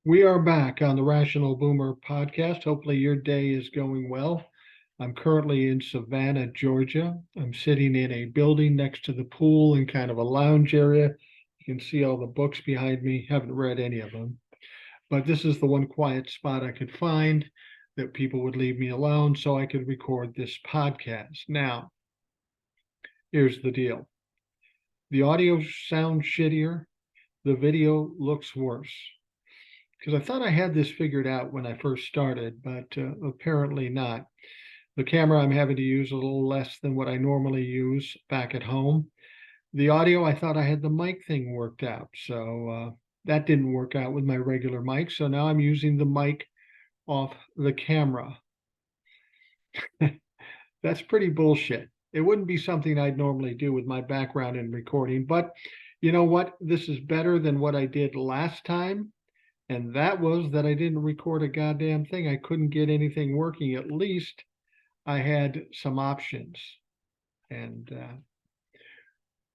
We are back on the Rational Boomer podcast. Hopefully, your day is going well. I'm currently in Savannah, Georgia. I'm sitting in a building next to the pool in kind of a lounge area. You can see all the books behind me. Haven't read any of them, but this is the one quiet spot I could find that people would leave me alone so I could record this podcast. Now, here's the deal: the audio sounds shittier, the video looks worse. Because I thought I had this figured out when I first started, but apparently not. The camera I'm having to use a little less than what I normally use back at home. The audio, I thought I had the mic thing worked out. So that didn't work out with my regular mic. So now I'm using the mic off the camera. That's pretty bullshit. It wouldn't be something I'd normally do with my background in recording. But you know what? This is better than what I did last time. And that was that I didn't record a goddamn thing. I couldn't get anything working. At least I had some options. And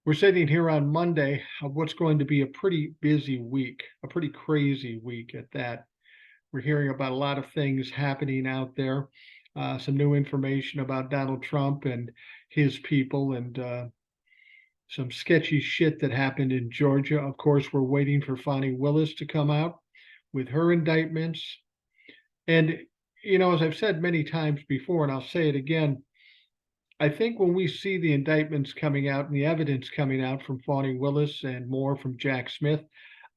we're sitting here on Monday of what's going to be a pretty busy week, a pretty crazy week at that. We're hearing about a lot of things happening out there, some new information about Donald Trump and his people, and some sketchy shit that happened in Georgia. Of course, we're waiting for Fani Willis to come out with her indictments. And, as I've said many times before, and I'll say it again, I think when we see the indictments coming out and the evidence coming out from Fani Willis and more from Jack Smith,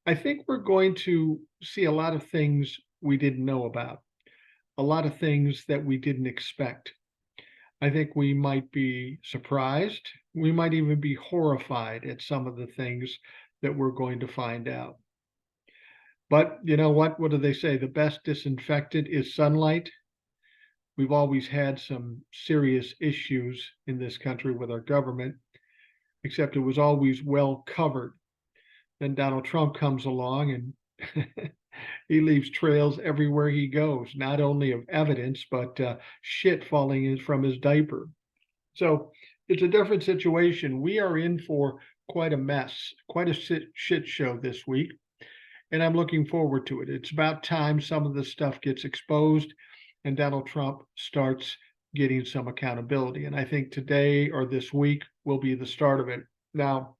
I think we're going to see a lot of things we didn't know about, a lot of things that we didn't expect. I think we might be surprised. We might even be horrified at some of the things that we're going to find out. But you know what? What do they say? The best disinfectant is sunlight. We've always had some serious issues in this country with our government, except it was always well covered. Then Donald Trump comes along and he leaves trails everywhere he goes, not only of evidence, but shit falling in from his diaper. So it's a different situation. We are in for quite a mess, quite a shit show this week. And I'm looking forward to it. It's about time some of this stuff gets exposed and Donald Trump starts getting some accountability. And I think today or this week will be the start of it. Now,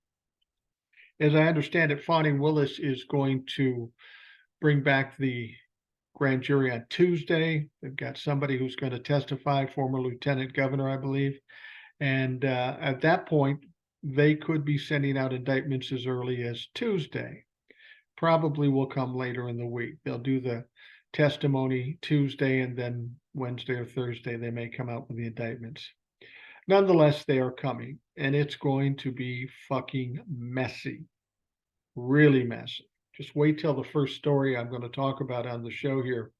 as I understand it, Fani Willis is going to bring back the grand jury on Tuesday. They've got somebody who's going to testify, former lieutenant governor, I believe. And at that point, they could be sending out indictments as early as Tuesday. Probably will come later in the week. They'll do the testimony Tuesday, and then Wednesday or Thursday, they may come out with the indictments. Nonetheless, they are coming, and it's going to be fucking messy, really messy. Just wait till the first story I'm going to talk about on the show here.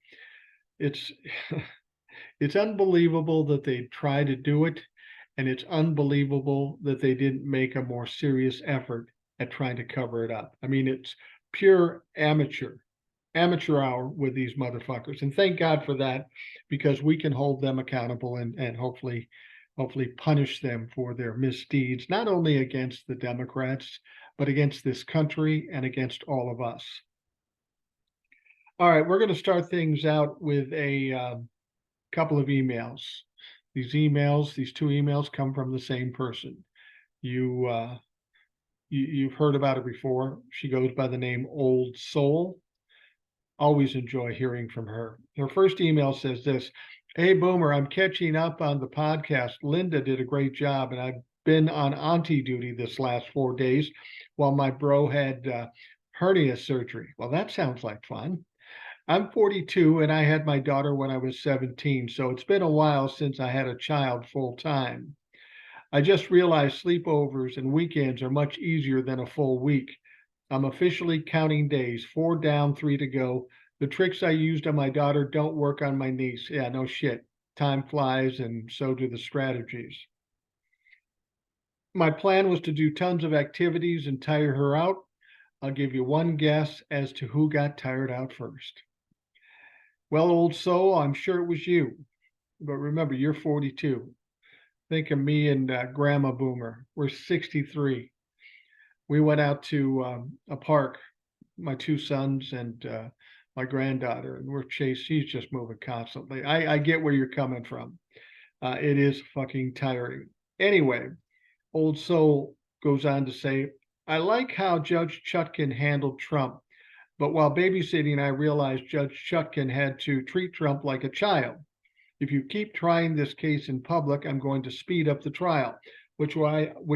It's it's unbelievable that they tried to do it, and it's unbelievable that they didn't make a more serious effort at trying to cover it up. I mean, it's pure amateur hour with these motherfuckers. And thank God for that, because we can hold them accountable and hopefully punish them for their misdeeds, not only against the Democrats, but against this country and against all of us. All right, we're going to start things out with a couple of emails. These two emails come from the same person. You've heard about her before. She goes by the name Old Soul. Always enjoy hearing from her. Her first email says this: "Hey, Boomer, I'm catching up on the podcast. Linda did a great job, and I've been on auntie duty this last 4 days while my bro had hernia surgery." Well, that sounds like fun. I'm 42, and I had my daughter when I was 17, so it's been a while since I had a child full time. I just realized sleepovers and weekends are much easier than a full week. I'm officially counting days, 4 down, 3 to go. The tricks I used on my daughter don't work on my niece. Yeah, no shit. Time flies, and so do the strategies. My plan was to do tons of activities and tire her out. I'll give you one guess as to who got tired out first. Well, Old soul, I'm sure it was you. But remember, you're 42. Think of me and Grandma Boomer. We're 63. We went out to a park, my two sons and my granddaughter, and she's just moving constantly. I get where you're coming from. It is fucking tiring. Anyway, Old Soul goes on to say, I like how Judge Chutkan handled Trump, but while babysitting, I realized Judge Chutkan had to treat Trump like a child. If you keep trying this case in public, I'm going to speed up the trial, which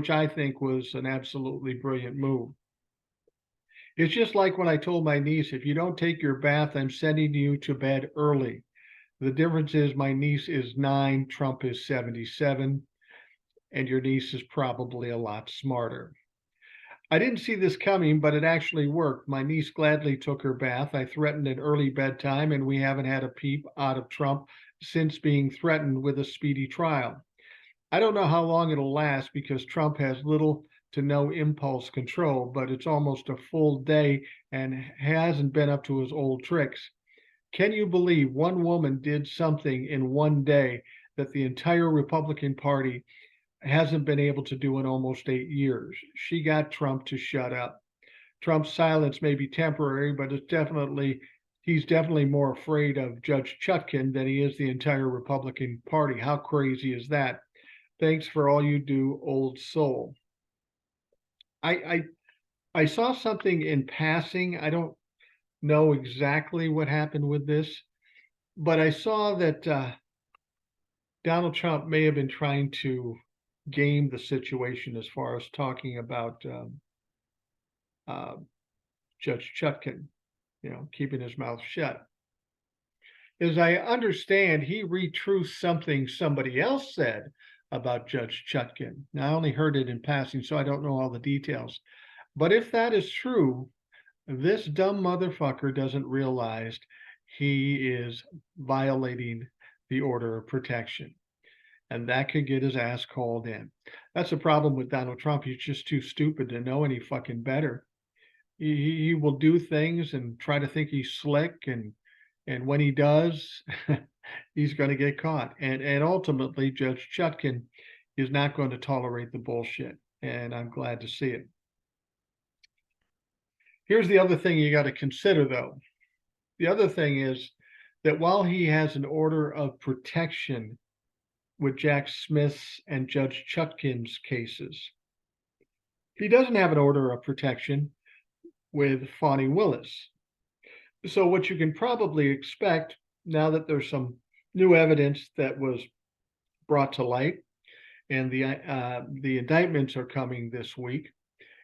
I think was an absolutely brilliant move. It's just like when I told my niece, if you don't take your bath, I'm sending you to bed early. The difference is my niece is 9, Trump is 77, and your niece is probably a lot smarter. I didn't see this coming, but it actually worked. My niece gladly took her bath. I threatened an early bedtime, and we haven't had a peep out of Trump since being threatened with a speedy trial. I don't know how long it'll last because Trump has little to no impulse control, but it's almost a full day and hasn't been up to his old tricks. Can you believe one woman did something in one day that the entire Republican Party hasn't been able to do in almost 8 years? She got Trump to shut up. Trump's silence may be temporary, but he's definitely more afraid of Judge Chutkan than he is the entire Republican Party. How crazy is that? Thanks for all you do, Old Soul. I saw something in passing. I don't know exactly what happened with this, but I saw that Donald Trump may have been trying to game the situation as far as talking about uh, Judge Chutkan, keeping his mouth shut. As I understand, he retruthed something somebody else said about Judge Chutkan. Now, I only heard it in passing, so I don't know all the details. But if that is true, this dumb motherfucker doesn't realize he is violating the order of protection. And that could get his ass called in. That's the problem with Donald Trump. He's just too stupid to know any fucking better. He will do things and try to think he's slick, and when he does, he's going to get caught. And ultimately, Judge Chutkan is not going to tolerate the bullshit. And I'm glad to see it. Here's the other thing you got to consider, though. The other thing is that while he has an order of protection with Jack Smith's and Judge Chutkan's cases, he doesn't have an order of protection with Fani Willis. So what you can probably expect, now that there's some new evidence that was brought to light and the indictments are coming this week,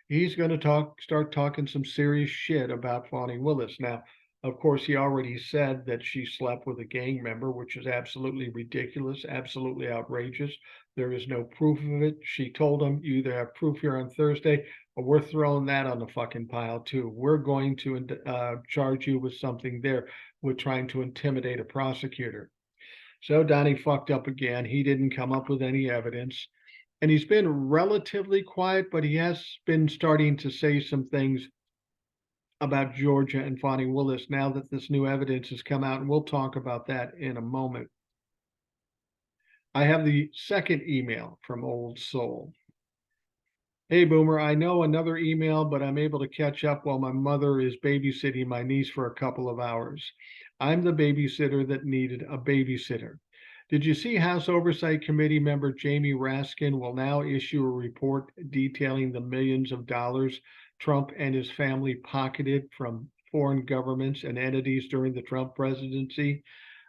he's going to start talking some serious shit about Fani Willis. Now, of course, he already said that she slept with a gang member, which is absolutely ridiculous, absolutely outrageous. There is no proof of it. She told him, you either have proof here on Thursday, or we're throwing that on the fucking pile too. We're going to charge you with something there, with trying to intimidate a prosecutor. So Donnie fucked up again. He didn't come up with any evidence. And he's been relatively quiet, but he has been starting to say some things about Georgia and Fani Willis now that this new evidence has come out, and we'll talk about that in a moment. I have the second email from Old Soul. Hey, Boomer, I know another email, but I'm able to catch up while my mother is babysitting my niece for a couple of hours. I'm the babysitter that needed a babysitter. Did you see House Oversight Committee member Jamie Raskin will now issue a report detailing the millions of dollars Trump and his family pocketed from foreign governments and entities during the Trump presidency?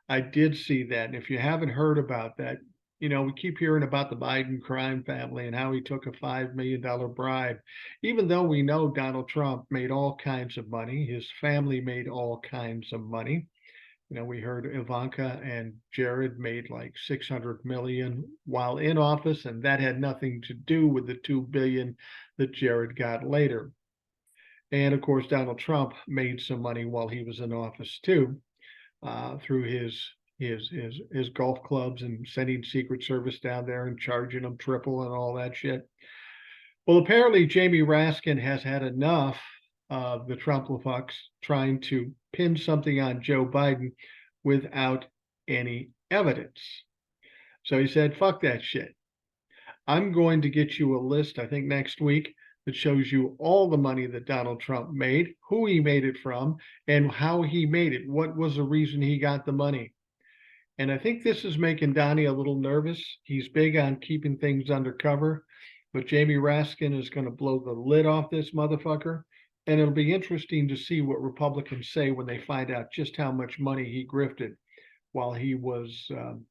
I did see that. And if you haven't heard about that, we keep hearing about the Biden crime family and how he took a $5 million bribe. Even though we know Donald Trump made all kinds of money, his family made all kinds of money. We heard Ivanka and Jared made like 600 million while in office, and that had nothing to do with the 2 billion that Jared got later. And of course, Donald Trump made some money while he was in office too, through his golf clubs and sending Secret Service down there and charging them triple and all that shit. Well, apparently Jamie Raskin has had enough of the Trump-fucks trying to pin something on Joe Biden without any evidence. So he said, fuck that shit. I'm going to get you a list, I think next week, that shows you all the money that Donald Trump made, who he made it from, and how he made it. What was the reason he got the money? And I think this is making Donnie a little nervous. He's big on keeping things undercover, but Jamie Raskin is going to blow the lid off this motherfucker. And it'll be interesting to see what Republicans say when they find out just how much money he grifted while he was in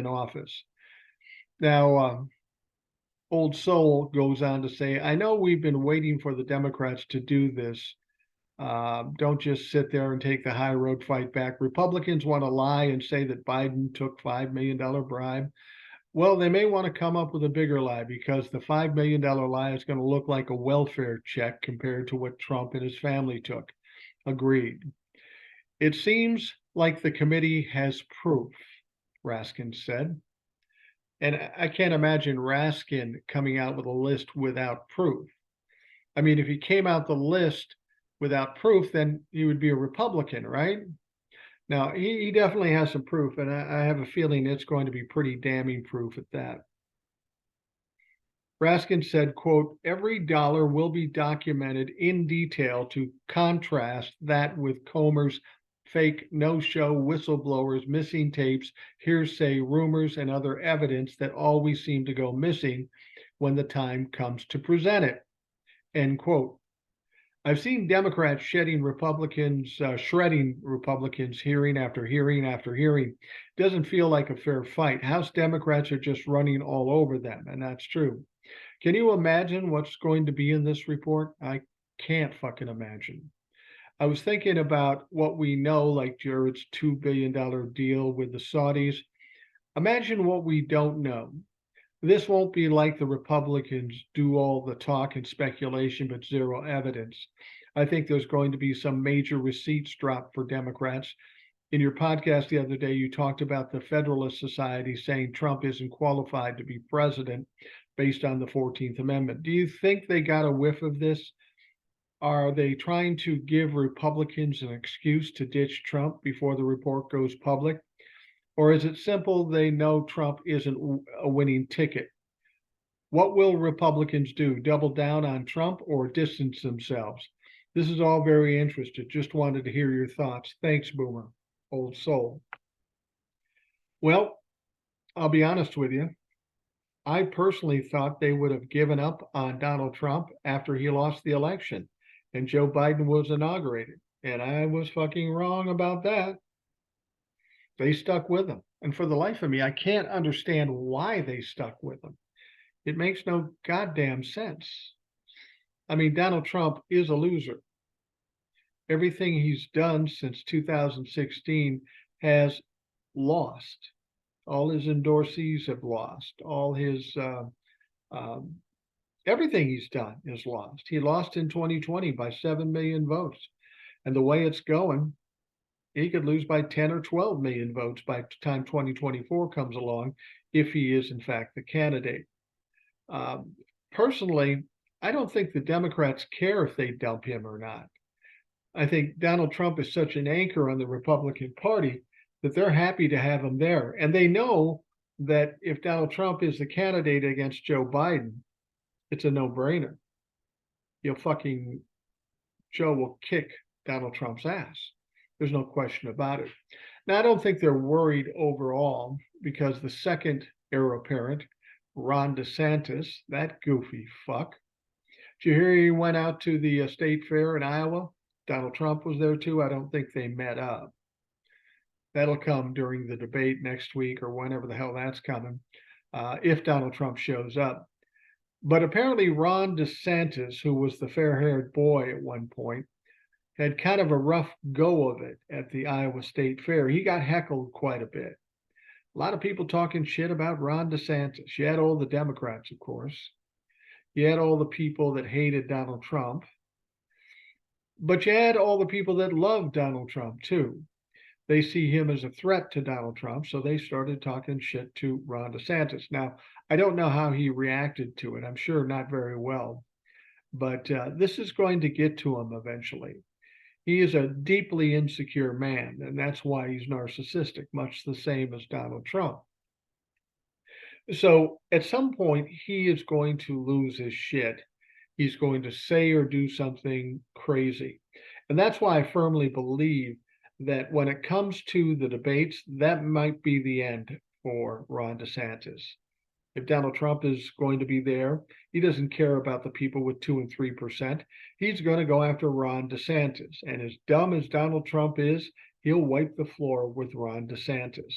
office. Now, Old Soul goes on to say, I know we've been waiting for the Democrats to do this. Don't just sit there and take the high road, fight back. Republicans want to lie and say that Biden took $5 million bribe. Well, they may want to come up with a bigger lie, because the $5 million lie is going to look like a welfare check compared to what Trump and his family took. Agreed. It seems like the committee has proof, Raskin said. And I can't imagine Raskin coming out with a list without proof. I mean, if he came out the list without proof, then he would be a Republican, right? Now, he definitely has some proof, and I have a feeling it's going to be pretty damning proof at that. Raskin said, quote, every dollar will be documented in detail to contrast that with Comer's fake no-show whistleblowers, missing tapes, hearsay, rumors, and other evidence that always seem to go missing when the time comes to present it, end quote. I've seen Democrats shredding Republicans hearing after hearing after hearing. Doesn't feel like a fair fight. House Democrats are just running all over them, and that's true. Can you imagine what's going to be in this report? I can't fucking imagine. I was thinking about what we know, like Jared's $2 billion deal with the Saudis. Imagine what we don't know. This won't be like the Republicans do all the talk and speculation, but zero evidence. I think there's going to be some major receipts dropped for Democrats. In your podcast the other day, you talked about the Federalist Society saying Trump isn't qualified to be president based on the 14th Amendment. Do you think they got a whiff of this? Are they trying to give Republicans an excuse to ditch Trump before the report goes public? Or is it simple they know Trump isn't a winning ticket? What will Republicans do? Double down on Trump or distance themselves? This is all very interesting. Just wanted to hear your thoughts. Thanks, Boomer, Old Soul. Well, I'll be honest with you. I personally thought they would have given up on Donald Trump after he lost the election and Joe Biden was inaugurated. And I was fucking wrong about that. They stuck with him. And for the life of me, I can't understand why they stuck with him. It makes no goddamn sense. I mean, Donald Trump is a loser. Everything he's done since 2016 has lost. All his endorsees have lost. All his everything he's done is lost. He lost in 2020 by 7 million votes. And the way it's going, he could lose by 10 or 12 million votes by the time 2024 comes along, if he is, in fact, the candidate. Personally, I don't think the Democrats care if they dump him or not. I think Donald Trump is such an anchor on the Republican Party that they're happy to have him there. And they know that if Donald Trump is the candidate against Joe Biden, it's a no-brainer. Joe will kick Donald Trump's ass. There's no question about it. Now, I don't think they're worried overall, because the second heir apparent, Ron DeSantis, that goofy fuck. Did you hear he went out to the state fair in Iowa? Donald Trump was there too. I don't think they met up. That'll come during the debate next week or whenever the hell that's coming, if Donald Trump shows up. But apparently Ron DeSantis, who was the fair-haired boy at one point, had kind of a rough go of it at the Iowa State Fair. He got heckled quite a bit. A lot of people talking shit about Ron DeSantis. You had all the Democrats, of course. You had all the people that hated Donald Trump. But you had all the people that loved Donald Trump, too. They see him as a threat to Donald Trump, so they started talking shit to Ron DeSantis. Now, I don't know how he reacted to it. I'm sure not very well. But this is going to get to him eventually. He is a deeply insecure man, and that's why he's narcissistic, much the same as Donald Trump. So at some point, he is going to lose his shit. He's going to say or do something crazy. And that's why I firmly believe that when it comes to the debates, that might be the end for Ron DeSantis. If Donald Trump is going to be there, he doesn't care about the people with 2 and 3%. He's going to go after Ron DeSantis. And as dumb as Donald Trump is, he'll wipe the floor with Ron DeSantis.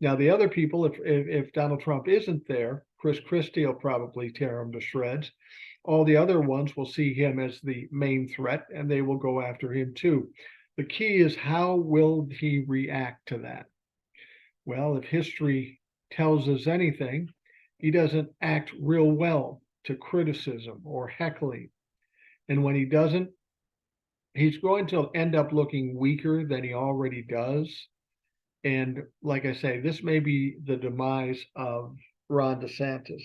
Now, the other people, if Donald Trump isn't there, Chris Christie will probably tear him to shreds. All the other ones will see him as the main threat, and they will go after him too. The key is, how will he react to that? Well, if history tells us anything, he doesn't act real well to criticism or heckling. And when he doesn't, he's going to end up looking weaker than he already does. And like I say, this may be the demise of Ron DeSantis.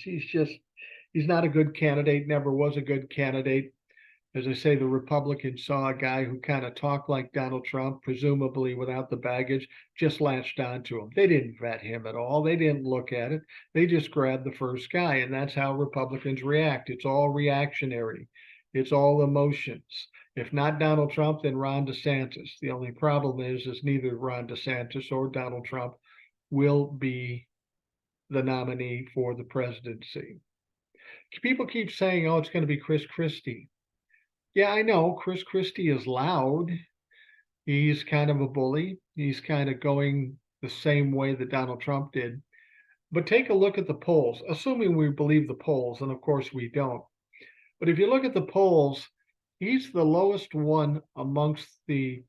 He's not a good candidate, never was a good candidate. As I say, the Republicans saw a guy who kind of talked like Donald Trump, presumably without the baggage, just latched onto him. They didn't vet him at all. They didn't look at it. They just grabbed the first guy, and that's how Republicans react. It's all reactionary. It's all emotions. If not Donald Trump, then Ron DeSantis. The only problem is neither Ron DeSantis or Donald Trump will be the nominee for the presidency. People keep saying, oh, it's going to be Chris Christie. Yeah, I know Chris Christie is loud. He's kind of a bully. He's kind of going the same way that Donald Trump did. But take a look at the polls, assuming we believe the polls, and of course we don't. But if you look at the polls, he's the lowest one amongst the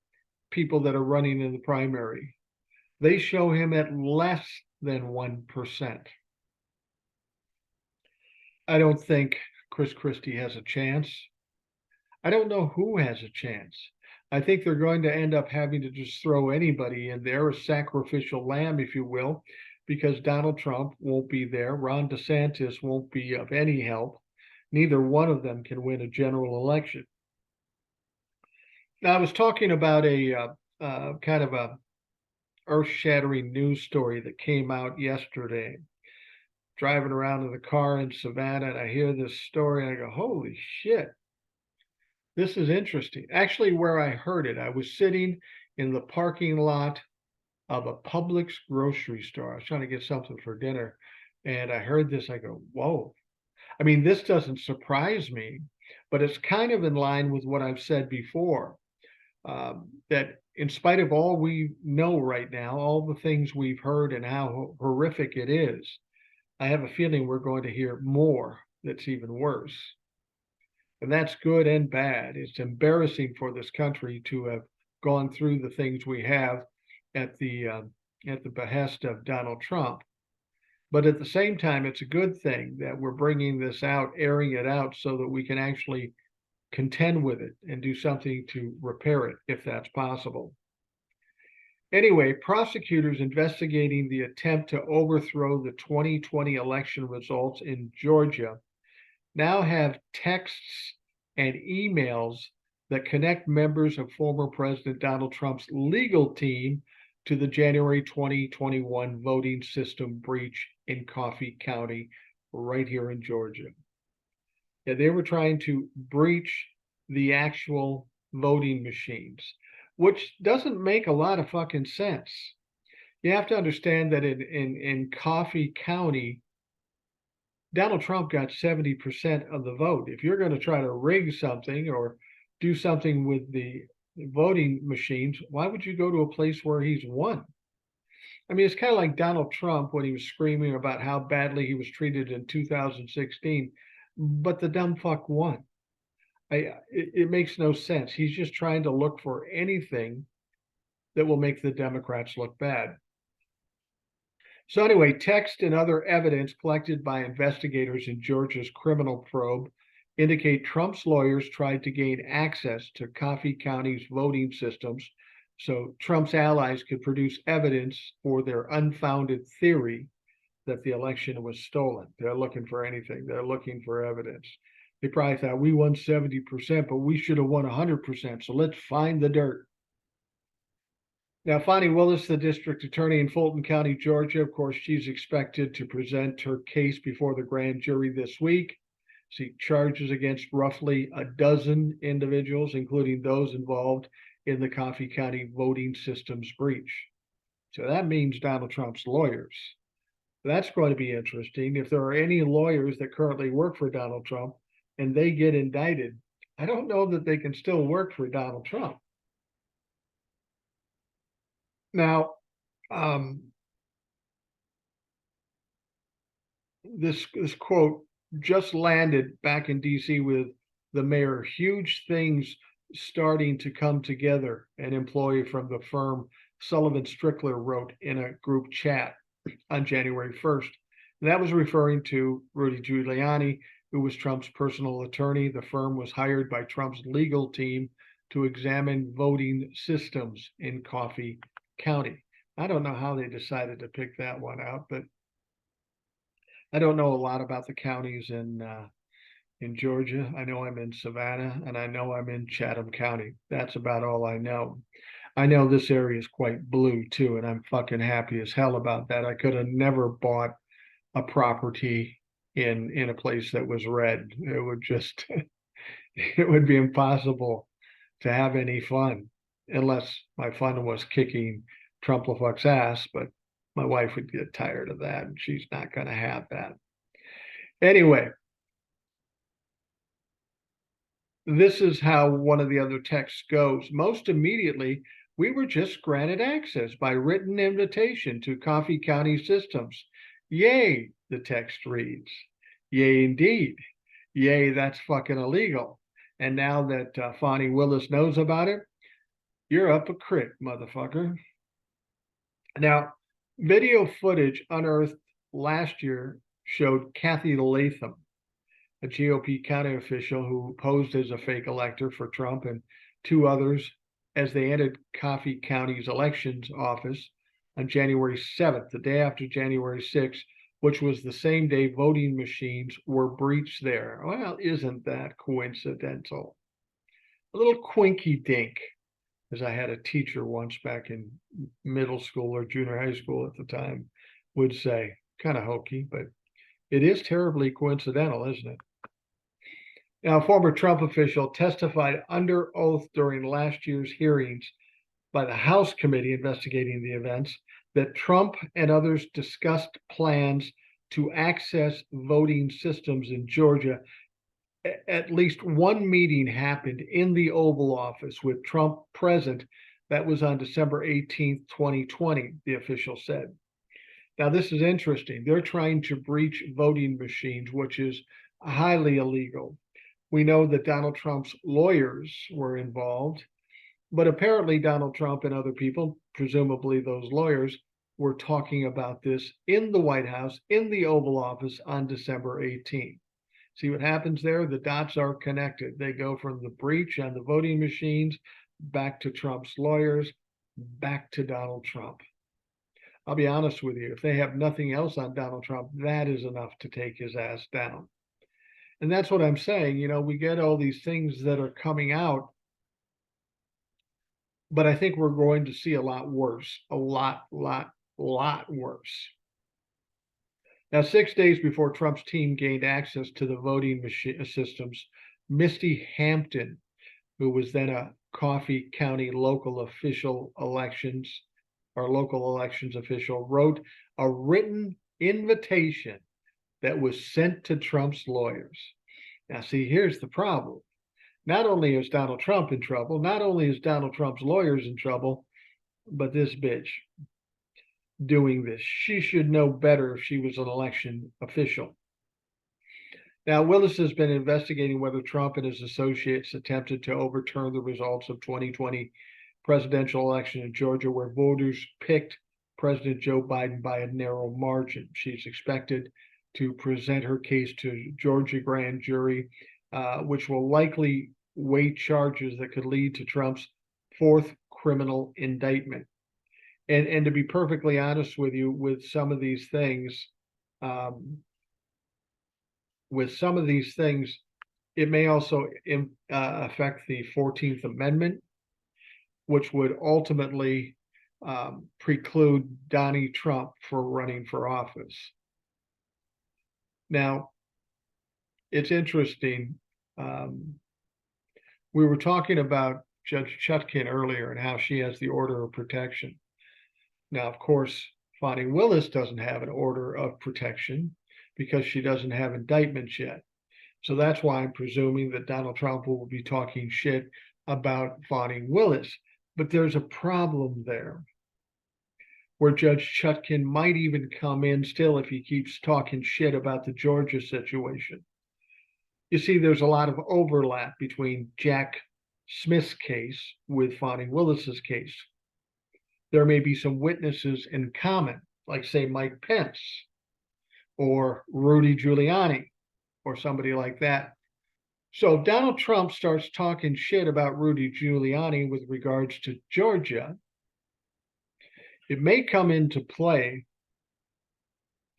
people that are running in the primary. They show him at less than 1%. I don't think Chris Christie has a chance. I don't know who has a chance. I think they're going to end up having to just throw anybody in there, a sacrificial lamb, if you will, because Donald Trump won't be there. Ron DeSantis won't be of any help. Neither one of them can win a general election. Now, I was talking about a kind of a earth-shattering news story that came out yesterday. Driving around in the car in Savannah, and I hear this story, and I go, holy shit. This is interesting. Actually, where I heard it, I was sitting in the parking lot of a Publix grocery store. I was trying to get something for dinner, and I heard this. I go, whoa. I mean, this doesn't surprise me, but it's kind of in line with what I've said before, that in spite of all we know right now, all the things we've heard and how horrific it is, I have a feeling we're going to hear more that's even worse. And that's good and bad. It's embarrassing for this country to have gone through the things we have at the behest of Donald Trump. But at the same time, it's a good thing that we're bringing this out, airing it out, so that we can actually contend with it and do something to repair it, if that's possible. Anyway, prosecutors investigating the attempt to overthrow the 2020 election results in Georgia now have texts and emails that connect members of former President Donald Trump's legal team to the January 2021 voting system breach in Coffee County, right here in Georgia. Yeah, they were trying to breach the actual voting machines, which doesn't make a lot of fucking sense. You have to understand that in Coffee County, Donald Trump got 70% of the vote. If you're going to try to rig something or do something with the voting machines, why would you go to a place where he's won? I mean, it's kind of like Donald Trump when he was screaming about how badly he was treated in 2016, but the dumb fuck won. It makes no sense. He's just trying to look for anything that will make the Democrats look bad. So anyway, text and other evidence collected by investigators in Georgia's criminal probe indicate Trump's lawyers tried to gain access to Coffee County's voting systems so Trump's allies could produce evidence for their unfounded theory that the election was stolen. They're looking for anything. They're looking for evidence. They probably thought we won 70%, but we should have won 100%. So let's find the dirt. Now, Fonnie Willis, the district attorney in Fulton County, Georgia, of course, she's expected to present her case before the grand jury this week. Seek charges against roughly a dozen individuals, including those involved in the Coffee County voting systems breach. So that means Donald Trump's lawyers. That's going to be interesting. If there are any lawyers that currently work for Donald Trump and they get indicted, I don't know that they can still work for Donald Trump. Now, this quote just landed back in DC with the mayor. Huge things starting to come together. An employee from the firm Sullivan Strickler wrote in a group chat on January 1st. And that was referring to Rudy Giuliani, who was Trump's personal attorney. The firm was hired by Trump's legal team to examine voting systems in Coffee County. I don't know how they decided to pick that one out, but I don't know a lot about the counties in Georgia. I know I'm in Savannah, and I know I'm in Chatham County. That's about all I know. I know this area is quite blue too, and I'm fucking happy as hell about that. I could have never bought a property in a place that was red. It would just it would be impossible to have any fun unless my fun was kicking Trumplefuck's ass, but my wife would get tired of that, and she's not going to have that. Anyway, this is how one of the other texts goes. Most immediately, we were just granted access by written invitation to Coffee County systems. Yay, the text reads. Yay, indeed. Yay, that's fucking illegal. And now that Fonnie Willis knows about it, you're up a creek, motherfucker. Now, video footage unearthed last year showed Kathy Latham, a GOP county official who posed as a fake elector for Trump, and two others as they entered Coffee County's elections office on January 7th, the day after January 6th, which was the same day voting machines were breached there. Well, isn't that coincidental? A little quinky dink, as I had a teacher once back in middle school or junior high school at the time would say. Kind of hokey, but it is terribly coincidental, isn't it? Now, a former Trump official testified under oath during last year's hearings by the House committee investigating the events that Trump and others discussed plans to access voting systems in Georgia. At least one meeting happened in the Oval Office with Trump present. That was on December 18th, 2020, the official said. Now, this is interesting. They're trying to breach voting machines, which is highly illegal. We know that Donald Trump's lawyers were involved, but apparently Donald Trump and other people, presumably those lawyers, were talking about this in the White House, in the Oval Office on December 18th. See what happens there? The dots are connected. They go from the breach on the voting machines back to Trump's lawyers, back to Donald Trump. I'll be honest with you, if they have nothing else on Donald Trump, that is enough to take his ass down. And that's what I'm saying. You know, we get all these things that are coming out, but I think we're going to see a lot worse, a lot worse. Now, 6 days before Trump's team gained access to the voting machine systems, Misty Hampton, who was then a Coffee County local elections official, wrote a written invitation that was sent to Trump's lawyers. Now, see, here's the problem. Not only is Donald Trump in trouble, not only is Donald Trump's lawyers in trouble, but this bitch doing this. She should know better if she was an election official. Now, Willis has been investigating whether Trump and his associates attempted to overturn the results of 2020 presidential election in Georgia, where voters picked President Joe Biden by a narrow margin. She's expected to present her case to Georgia grand jury, which will likely weigh charges that could lead to Trump's fourth criminal indictment. And to be perfectly honest with you, with some of these things, it may also affect the 14th Amendment, which would ultimately preclude Donnie Trump for running for office. Now, it's interesting. We were talking about Judge Chutkin earlier and how she has the order of protection. Now, of course, Fani Willis doesn't have an order of protection because she doesn't have indictments yet. So that's why I'm presuming that Donald Trump will be talking shit about Fani Willis. But there's a problem there where Judge Chutkin might even come in still if he keeps talking shit about the Georgia situation. You see, there's a lot of overlap between Jack Smith's case with Fani Willis's case. There may be some witnesses in common, like, say, Mike Pence or Rudy Giuliani or somebody like that. So if Donald Trump starts talking shit about Rudy Giuliani with regards to Georgia, it may come into play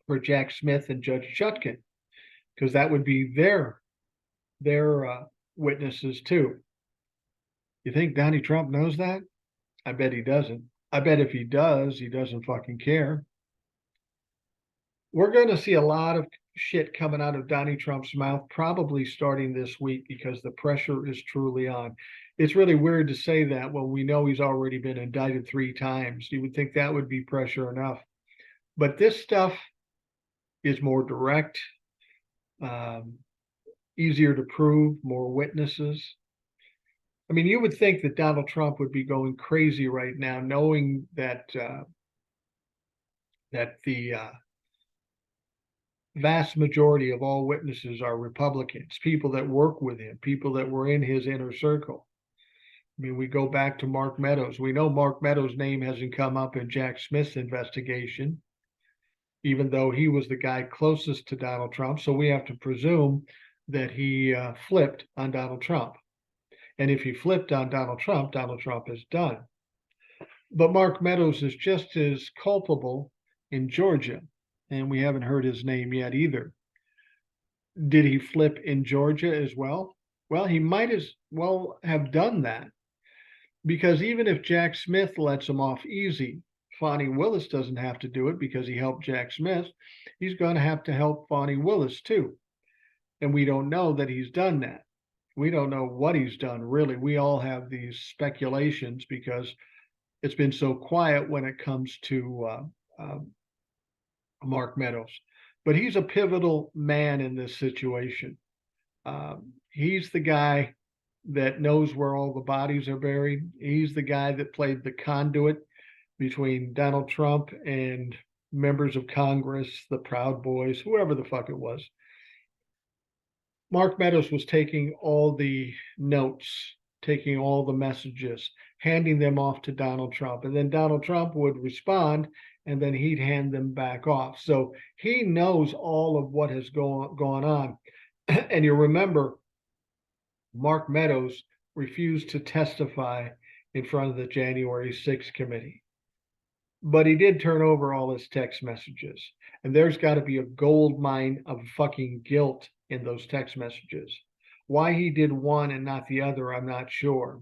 for Jack Smith and Judge Chutkin, because that would be their witnesses too. You think Donnie Trump knows that? I bet he doesn't. I bet if he does, he doesn't fucking care. We're going to see a lot of shit coming out of Donnie Trump's mouth, probably starting this week, because the pressure is truly on. It's really weird to say that when we know he's already been indicted 3 times. You would think that would be pressure enough. But this stuff is more direct, easier to prove, more witnesses. I mean, you would think that Donald Trump would be going crazy right now, knowing that the vast majority of all witnesses are Republicans, people that work with him, people that were in his inner circle. I mean, we go back to Mark Meadows. We know Mark Meadows' name hasn't come up in Jack Smith's investigation, even though he was the guy closest to Donald Trump. So we have to presume that he flipped on Donald Trump. And if he flipped on Donald Trump is done. But Mark Meadows is just as culpable in Georgia, and we haven't heard his name yet either. Did he flip in Georgia as well? Well, he might as well have done that, because even if Jack Smith lets him off easy, Fani Willis doesn't have to do it because he helped Jack Smith. He's going to have to help Fani Willis too. And we don't know that he's done that. We don't know what he's done, really. We all have these speculations because it's been so quiet when it comes to Mark Meadows. But he's a pivotal man in this situation. He's the guy that knows where all the bodies are buried. He's the guy that played the conduit between Donald Trump and members of Congress, the Proud Boys, whoever the fuck it was. Mark Meadows was taking all the notes, taking all the messages, handing them off to Donald Trump. And then Donald Trump would respond, and then he'd hand them back off. So he knows all of what has gone on. And you remember, Mark Meadows refused to testify in front of the January 6th committee. But he did turn over all his text messages. And there's got to be a gold mine of fucking guilt in those text messages. Why he did one and not the other, I'm not sure.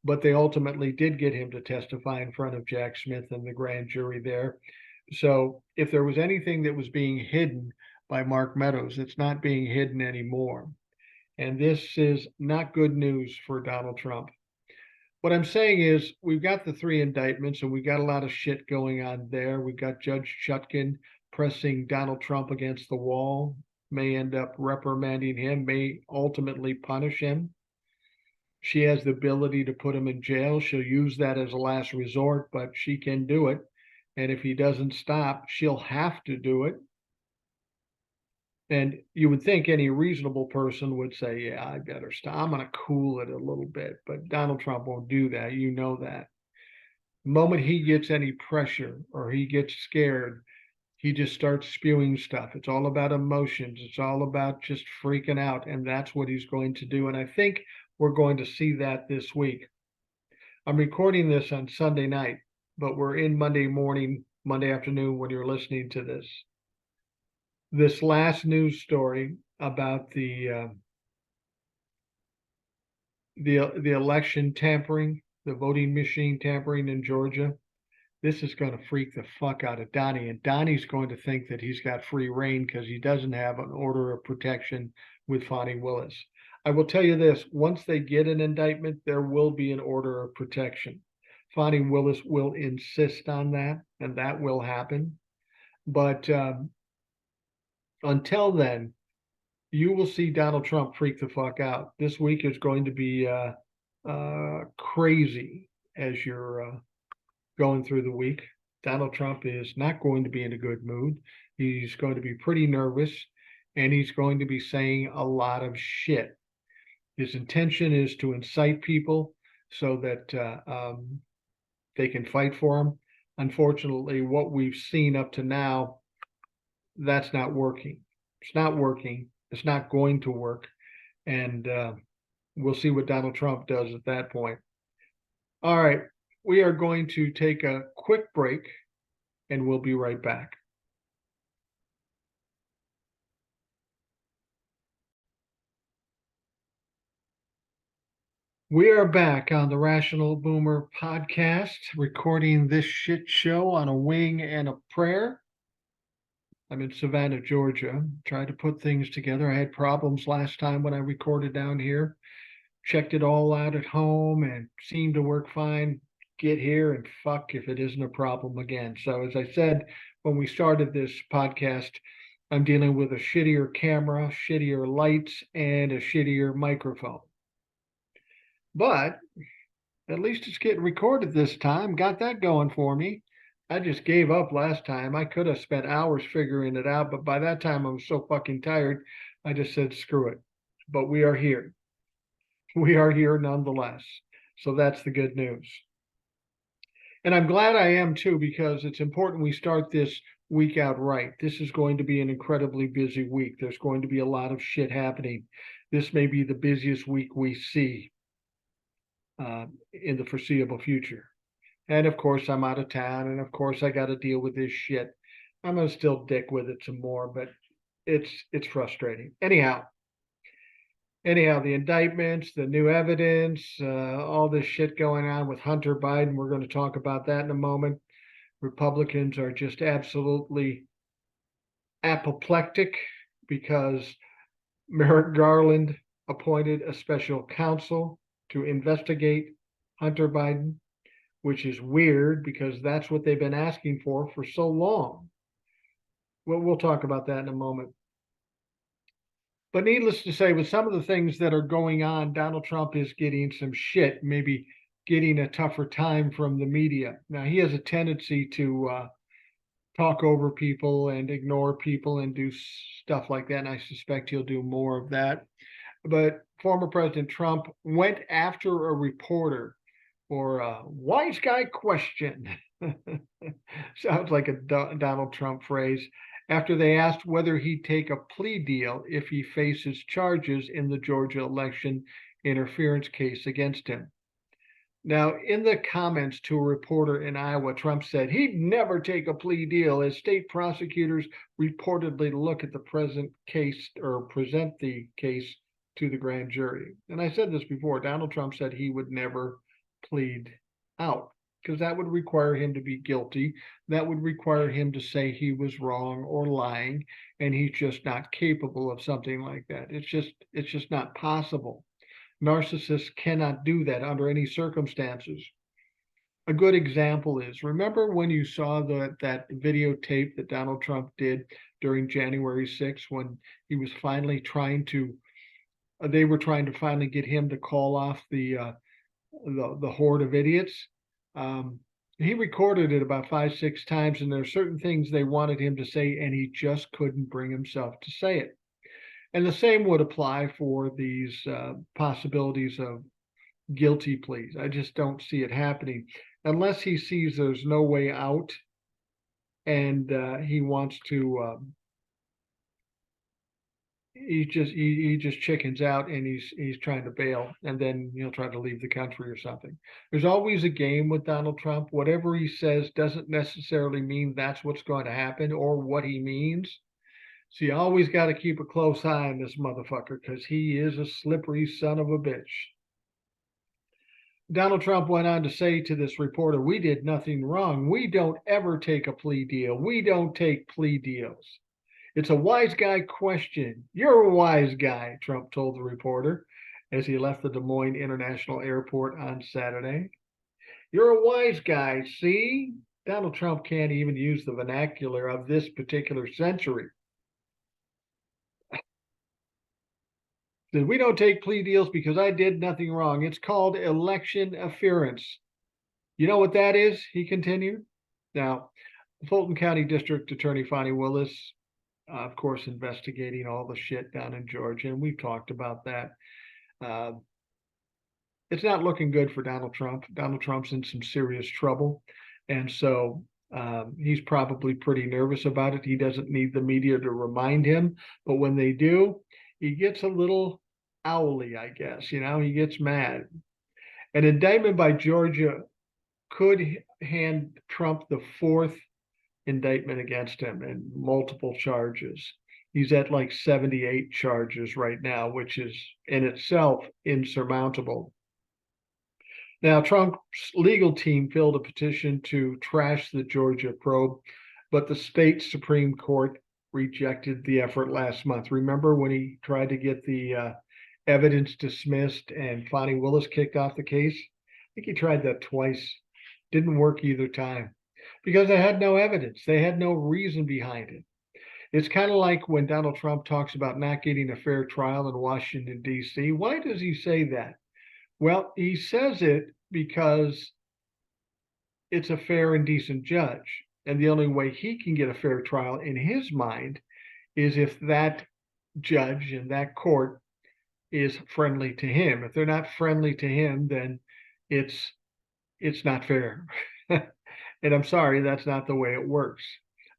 But they ultimately did get him to testify in front of Jack Smith and the grand jury there. So if there was anything that was being hidden by Mark Meadows, it's not being hidden anymore. And this is not good news for Donald Trump. What I'm saying is, we've got the 3 indictments, and we've got a lot of shit going on there. We've got Judge Chutkin pressing Donald Trump against the wall, may end up reprimanding him, may ultimately punish him. She has the ability to put him in jail. She'll use that as a last resort, but she can do it. And if he doesn't stop, she'll have to do it. And you would think any reasonable person would say, yeah, I better stop. I'm going to cool it a little bit. But Donald Trump won't do that. You know that. The moment he gets any pressure or he gets scared, he just starts spewing stuff. It's all about emotions. It's all about just freaking out. And that's what he's going to do. And I think we're going to see that this week. I'm recording this on Sunday night, but we're in Monday morning, Monday afternoon when you're listening to this. This last news story about the election tampering, the voting machine tampering in Georgia, this is going to freak the fuck out of Donnie. And Donnie's going to think that he's got free reign because he doesn't have an order of protection with Fonnie Willis. I will tell you this, once they get an indictment, there will be an order of protection. Fonnie Willis will insist on that, and that will happen. But until then, you will see Donald Trump freak the fuck out. This week is going to be crazy as you're going through the week. Donald Trump is not going to be in a good mood. He's going to be pretty nervous, and he's going to be saying a lot of shit. His intention is to incite people so that they can fight for him. Unfortunately, what we've seen up to now, that's not working. It's not working. It's not going to work. And we'll see what Donald Trump does at that point. All right. We are going to take a quick break, and we'll be right back. We are back on the Rational Boomer podcast, recording this shit show on a wing and a prayer. I'm in Savannah, Georgia, trying to put things together. I had problems last time when I recorded down here. Checked it all out at home and seemed to work fine. Get here and fuck if it isn't a problem again. So as I said, when we started this podcast, I'm dealing with a shittier camera, shittier lights, and a shittier microphone. But at least it's getting recorded this time. Got that going for me. I just gave up last time. I could have spent hours figuring it out, but by that time I was so fucking tired, I just said, screw it. But we are here. We are here nonetheless. So that's the good news. And I'm glad I am too, because it's important we start this week out right. This is going to be an incredibly busy week. There's going to be a lot of shit happening. This may be the busiest week we see in the foreseeable future. And of course, I'm out of town, and of course, I got to deal with this shit. I'm gonna still dick with it some more, but it's frustrating. Anyhow, the indictments, the new evidence, all this shit going on with Hunter Biden. We're going to talk about that in a moment. Republicans are just absolutely apoplectic because Merrick Garland appointed a special counsel to investigate Hunter Biden, which is weird because that's what they've been asking for so long. Well, we'll talk about that in a moment. But needless to say, with some of the things that are going on, Donald Trump is getting some shit, maybe getting a tougher time from the media. Now, he has a tendency to talk over people and ignore people and do stuff like that. And I suspect he'll do more of that. But former President Trump went after a reporter for a wise guy question. Sounds like a Donald Trump phrase. After they asked whether he'd take a plea deal if he faces charges in the Georgia election interference case against him. Now, in the comments to a reporter in Iowa, Trump said he'd never take a plea deal as state prosecutors reportedly look at the present case or present the case to the grand jury. And I said this before, Donald Trump said he would never plead out because that would require him to be guilty. That would require him to say he was wrong or lying, and he's just not capable of something like that. It's just not possible. Narcissists cannot do that under any circumstances. A good example is, remember when you saw that videotape that Donald Trump did during January 6th when he was finally they were trying to finally get him to call off the horde of idiots. He recorded it about 5-6 times, and there are certain things they wanted him to say, and he just couldn't bring himself to say it. And the same would apply for these possibilities of guilty pleas. I just don't see it happening unless he sees there's no way out, and he wants to. He just chickens out and he's trying to bail, and then he'll try to leave the country or something. There's always a game with Donald Trump. Whatever he says doesn't necessarily mean that's what's going to happen or what he means. So you always got to keep a close eye on this motherfucker because he is a slippery son of a bitch. Donald Trump went on to say to this reporter, "We did nothing wrong. We don't ever take a plea deal. We don't take plea deals." It's a wise guy question. You're a wise guy, Trump told the reporter as he left the Des Moines International Airport on Saturday. You're a wise guy, see? Donald Trump can't even use the vernacular of this particular century. We don't take plea deals because I did nothing wrong. It's called election interference. You know what that is? He continued. Now, Fulton County District Attorney Fani Willis, of course, investigating all the shit down in Georgia, and we've talked about that. Uh, it's not looking good for Donald Trump. Donald Trump's in some serious trouble, and so he's probably pretty nervous about it. He doesn't need the media to remind him, but when they do, he gets a little owly, I guess. He gets mad. An indictment by Georgia could hand Trump the fourth indictment against him and multiple charges. He's at like 78 charges right now, which is in itself insurmountable. Now, Trump's legal team filled a petition to trash the Georgia probe, but the state Supreme Court rejected the effort last month. Remember when he tried to get the evidence dismissed and Fani Willis kicked off the case? I think he tried that twice. Didn't work either time because they had no evidence. They had no reason behind it. It's kind of like when Donald Trump talks about not getting a fair trial in Washington, D.C. Why does he say that? Well, he says it because it's a fair and decent judge. And the only way he can get a fair trial in his mind is if that judge and that court is friendly to him. If they're not friendly to him, then it's not fair. And I'm sorry, that's not the way it works.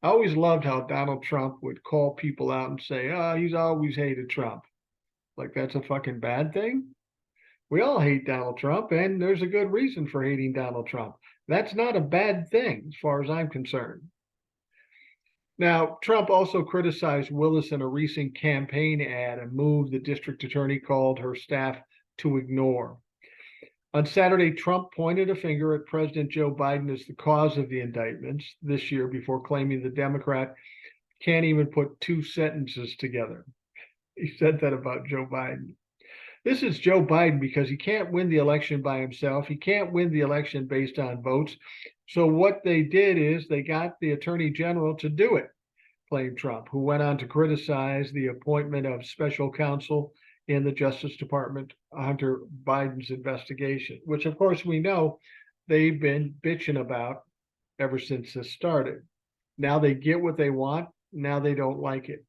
I always loved how Donald Trump would call people out and say, "Oh, he's always hated Trump." Like that's a fucking bad thing. We all hate Donald Trump, and there's a good reason for hating Donald Trump. That's not a bad thing as far as I'm concerned. Now, Trump also criticized Willis in a recent campaign ad, a move the district attorney called her staff to ignore. On Saturday, Trump pointed a finger at President Joe Biden as the cause of the indictments this year before claiming the Democrat can't even put two sentences together. He said that about Joe Biden. This is Joe Biden because he can't win the election by himself. He can't win the election based on votes. So what they did is they got the attorney general to do it, claimed Trump, who went on to criticize the appointment of special counsel in the Justice Department, Hunter Biden's investigation, which of course we know they've been bitching about ever since this started. Now they get what they want. Now they don't like it.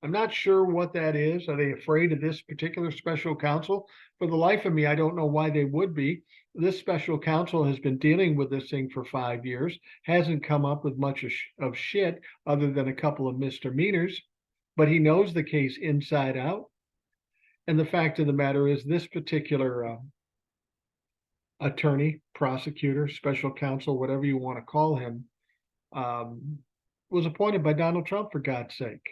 I'm not sure what that is. Are they afraid of this particular special counsel? For the life of me, I don't know why they would be. This special counsel has been dealing with this thing for 5 years, hasn't come up with much of shit other than a couple of misdemeanors, but he knows the case inside out. And the fact of the matter is, this particular attorney, prosecutor, special counsel, whatever you want to call him, was appointed by Donald Trump, for God's sake.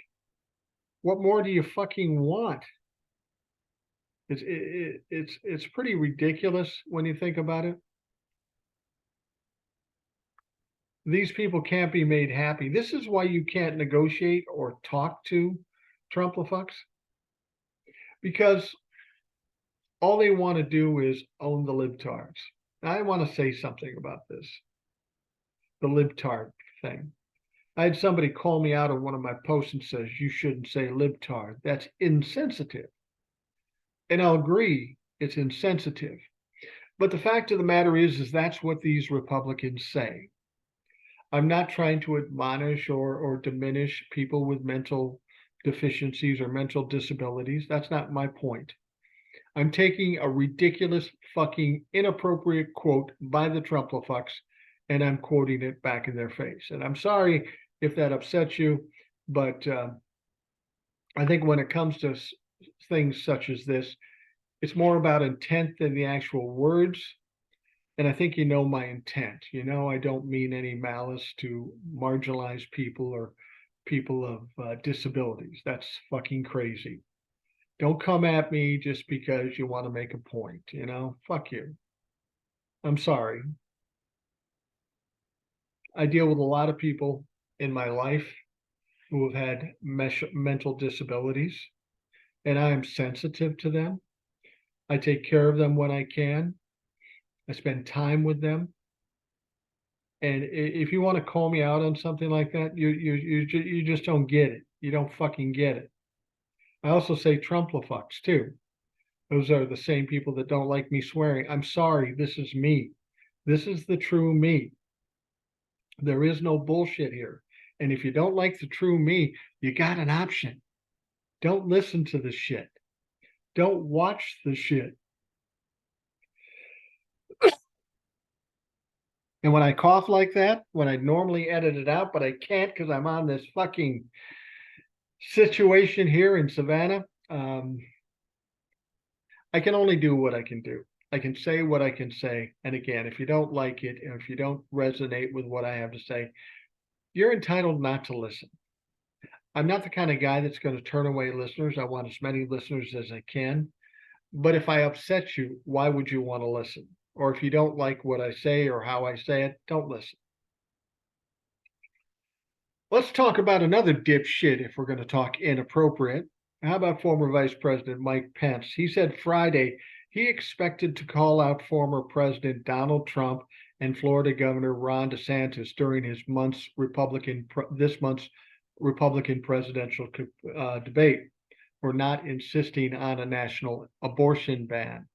What more do you fucking want? It's pretty ridiculous when you think about it. These people can't be made happy. This is why you can't negotiate or talk to Trump-a-fucks, because all they want to do is own the libtards. Now, I want to say something about this, the libtard thing. I had somebody call me out on one of my posts and says, "You shouldn't say libtard. That's insensitive." And I'll agree, it's insensitive. But the fact of the matter is that's what these Republicans say. I'm not trying to admonish or diminish people with mental deficiencies or mental disabilities. That's not my point. I'm taking a ridiculous, fucking inappropriate quote by the Trump-a-fucks, and I'm quoting it back in their face. And I'm sorry if that upsets you, but I think when it comes to things such as this, it's more about intent than the actual words. And I think you know my intent. I don't mean any malice to marginalize people or people of disabilities. That's fucking crazy. Don't come at me just because you want to make a point. Fuck you. I'm sorry. I deal with a lot of people in my life who have had mental disabilities, and I am sensitive to them. I take care of them when I can. I spend time with them. And if you want to call me out on something like that, you just don't get it. You don't fucking get it. I also say Trumplafucks too. Those are the same people that don't like me swearing. I'm sorry, this is me. This is the true me. There is no bullshit here. And if you don't like the true me, you got an option. Don't listen to the shit. Don't watch the shit. And when I cough like that, when I normally edit it out, but I can't because I'm on this fucking situation here in Savannah, I can only do what I can do. I can say what I can say. And again, if you don't like it, and if you don't resonate with what I have to say, you're entitled not to listen. I'm not the kind of guy that's going to turn away listeners. I want as many listeners as I can. But if I upset you, why would you want to listen? Or if you don't like what I say or how I say it, don't listen. Let's talk about another dipshit if we're going to talk inappropriate. How about former Vice President Mike Pence? He said Friday he expected to call out former President Donald Trump and Florida Governor Ron DeSantis during this month's Republican presidential debate for not insisting on a national abortion ban,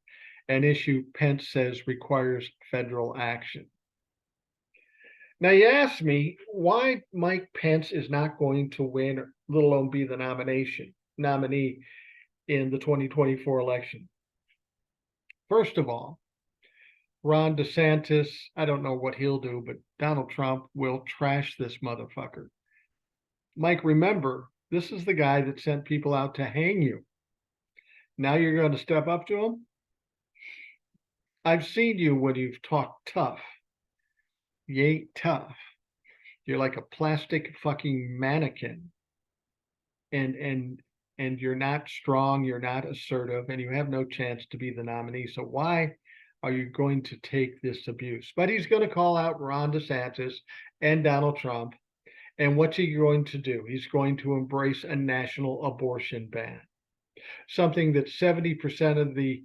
an issue Pence says requires federal action. Now, you ask me why Mike Pence is not going to win, let alone be the nominee in the 2024 election. First of all, Ron DeSantis, I don't know what he'll do, but Donald Trump will trash this motherfucker. Mike, remember, this is the guy that sent people out to hang you. Now you're going to step up to him? I've seen you when you've talked tough. You ain't tough. You're like a plastic fucking mannequin. And you're not strong, you're not assertive, and you have no chance to be the nominee. So why are you going to take this abuse? But he's going to call out Ron DeSantis and Donald Trump. And what's he going to do? He's going to embrace a national abortion ban, something that 70% of the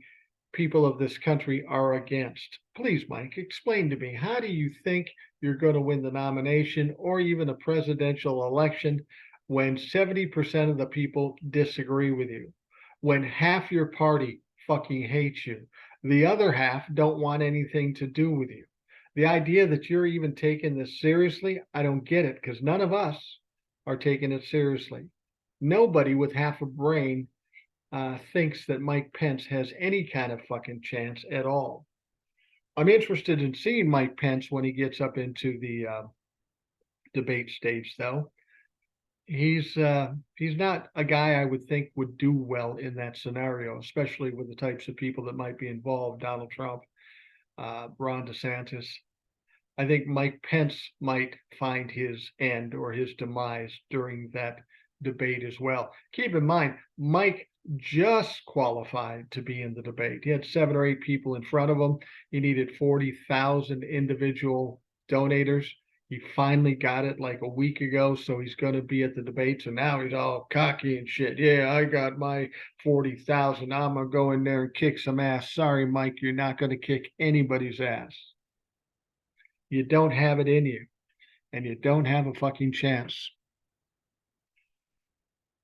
people of this country are against. Please, Mike, explain to me, how do you think you're going to win the nomination or even a presidential election when 70% of the people disagree with you, when half your party fucking hates you, the other half don't want anything to do with you? The idea that you're even taking this seriously, I don't get it, because none of us are taking it seriously. Nobody with half a brain thinks that Mike Pence has any kind of fucking chance at all. I'm interested in seeing Mike Pence when he gets up into the debate stage, though. He's not a guy I would think would do well in that scenario, especially with the types of people that might be involved: Donald Trump, Ron DeSantis. I think Mike Pence might find his end or his demise during that debate as well. Keep in mind, Mike just qualified to be in the debate. He had 7 or 8 people in front of him. He needed 40,000 individual donators. He finally got it like a week ago, so he's going to be at the debate. So now he's all cocky and shit. Yeah, I got my 40,000. I'm going to go in there and kick some ass. Sorry, Mike, you're not going to kick anybody's ass. You don't have it in you, and you don't have a fucking chance.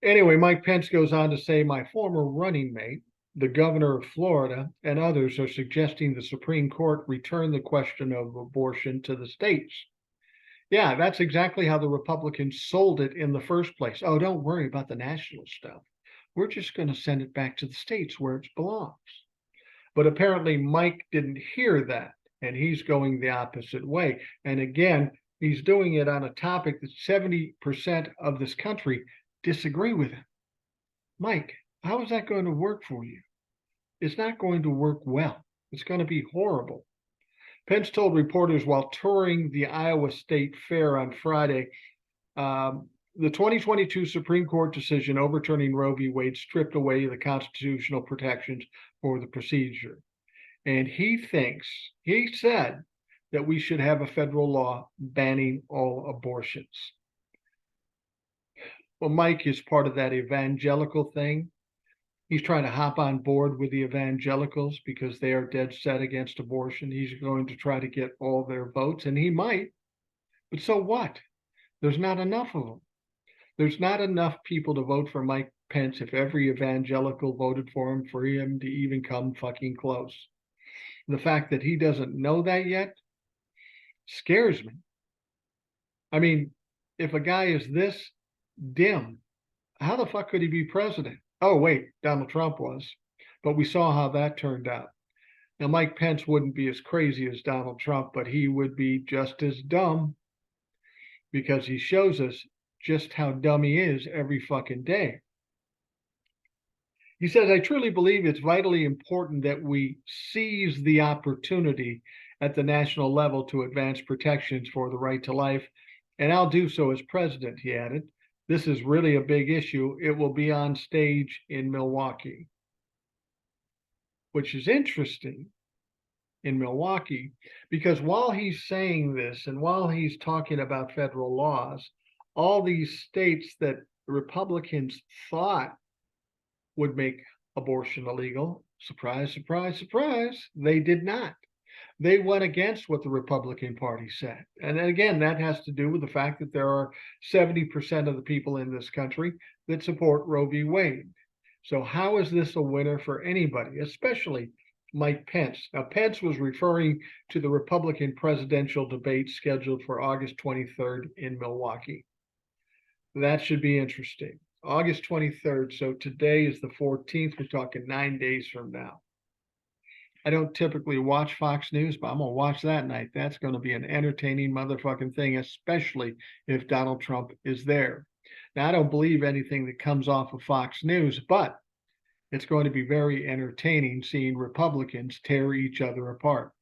Anyway, Mike Pence goes on to say, my former running mate, the governor of Florida, and others are suggesting the Supreme Court return the question of abortion to the states. Yeah, that's exactly how the Republicans sold it in the first place. Oh, don't worry about the national stuff. We're just going to send it back to the states where it belongs. But apparently Mike didn't hear that, and he's going the opposite way. And again, he's doing it on a topic that 70% of this country disagree with him. Mike, how is that going to work for you? It's not going to work well. It's going to be horrible. Pence told reporters while touring the Iowa State Fair on Friday, the 2022 Supreme Court decision overturning Roe v. Wade stripped away the constitutional protections for the procedure. And he said that we should have a federal law banning all abortions. Well, Mike is part of that evangelical thing. He's trying to hop on board with the evangelicals because they are dead set against abortion. He's going to try to get all their votes, and he might. But so what? There's not enough of them. There's not enough people to vote for Mike Pence if every evangelical voted for him to even come fucking close. The fact that he doesn't know that yet scares me. I mean, if a guy is this dim, how the fuck could he be president? Oh, wait, Donald Trump was. But we saw how that turned out. Now, Mike Pence wouldn't be as crazy as Donald Trump, but he would be just as dumb because he shows us just how dumb he is every fucking day. He says, I truly believe it's vitally important that we seize the opportunity at the national level to advance protections for the right to life, and I'll do so as president, he added. This is really a big issue. It will be on stage in Milwaukee, which is interesting in Milwaukee, because while he's saying this and while he's talking about federal laws, all these states that Republicans thought would make abortion illegal, surprise, surprise, surprise, they did not. They went against what the Republican Party said. And again, that has to do with the fact that there are 70% of the people in this country that support Roe v. Wade. So how is this a winner for anybody, especially Mike Pence? Now, Pence was referring to the Republican presidential debate scheduled for August 23rd in Milwaukee. That should be interesting. August 23rd. So today is the 14th. We're talking 9 days from now. I don't typically watch Fox News, but I'm going to watch that night. That's going to be an entertaining motherfucking thing, especially if Donald Trump is there. Now, I don't believe anything that comes off of Fox News, but it's going to be very entertaining seeing Republicans tear each other apart,